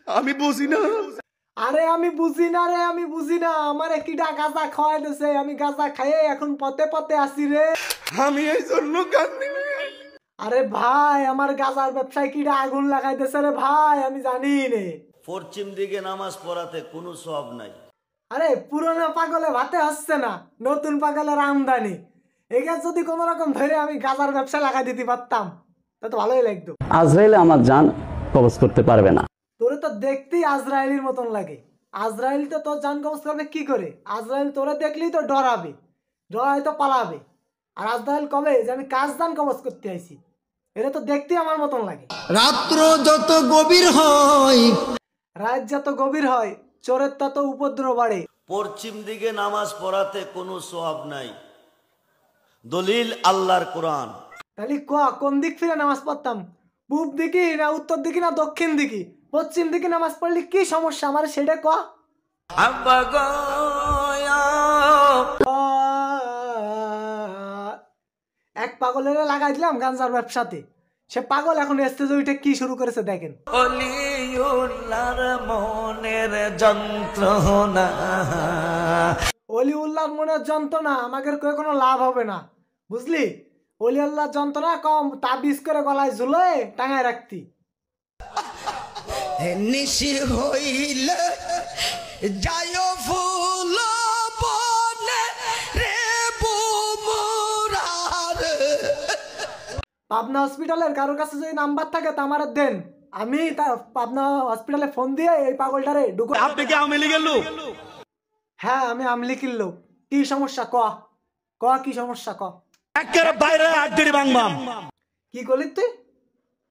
আমি বুঝি না। আরে আমি বুঝি না রে, আমি বুঝি না। আমারে কিডা গাঁজা খাওয়াই দিছে, আমি গাঁজা খাইয়ে এখন পথে পথে আসি রে। আমি এই জন্য কান্দি। আরে ভাই, আমার গাঁজার ব্যবসায় কিডা আগুন লাগাইতেছে রে ভাই, আমি জানি নে। পশ্চিম দিকে নামাজ পড়াতে কোনো সওয়াব নাই। আরে পুরনো পাগলে ভাতে হচ্ছে না, নতুন পাগলের আমদানি। একে যদি কোন রকম ধরে আমি গাঁজার ব্যবসা লাগাই দিতে পারতাম তা তো ভালোই লাগতো। আজরাইল আমার জান কবজ করতে পারবে না। তোরে তো দেখতেই আজরাইলের মতন লাগে। আজরাইল তো তোর জান কবজ করবে কি করে? আজরাইল তোরে দেখলেই তো ডরাবে, ডরাই তো পালাবে। আর আজরাইল কবে যে আমি কাজ দান কবজ করতে আইছি, এটা তো দেখতেই আমার মতন লাগে। রাত্র যত গভীর হয়, রাত যত গভীর হয় চোরের তত উপদ্রব বাড়ে। পশ্চিম দিকে নামাজ পড়াতে কোনো সওয়াব নাই, দলিল আল্লাহর কোরআন। তাহলে কোন দিক ফিরে নামাজ পড়তাম? পূব দিকে না উত্তর দিকে না দক্ষিণ দিকে? পশ্চিম দিকে নামাজ পড়লে কি সমস্যা আমার সেটা ক। এক পাগলের লাগাই দিলাম গাঞ্জার ব্যবসাতে, সে পাগল এখন স্টেজে উঠে কি শুরু করেছে দেখেন। মনের যন্ত্রণা, অলিউল্লাহর মনের যন্ত্রণা আমাদের কোনো লাভ হবে না, বুঝলি? অলি আল্লাহর যন্ত্রণা কম তাবিজ করে গলায় ঝুলে টাঙায় রাখতি। নিশি হইল যায় ফুল বনে রে বুমুরার। পাবনা হসপিটালের কারোর কাছে যদি নাম্বার থাকে তা আমার দেন, আমি পাবনা হসপিটালে ফোন দিয়ে এই পাগলটারে ঢুকো। আপনি কি আওয়ামী লীগের লোক? হ্যাঁ, আমি আমলিকির লোক। কি সমস্যা ক, কি সমস্যা ক। একেবারে বাইরে আড্ডি বাংবাম। কি করলি তুই?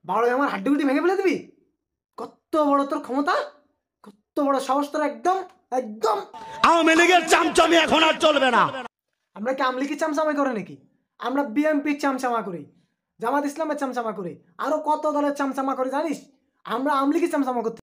বড় আমার হাড্ডি ভেঙে ফেলে দিবি? কত বড় তোর ক্ষমতা, কত বড় সাহস তোর! একদম একদম আওয়ামী লীগের চামচামি এখন আর চলবে না। আমরা কি আমলিকি চামচামা করে নাকি? আমরা বিএমপির চামচামা করি, জামাত ইসলামের চামচামা করি, আরো কত দলের চামচামা করি জানিস? আমরা আমলিকি চামচামা করতে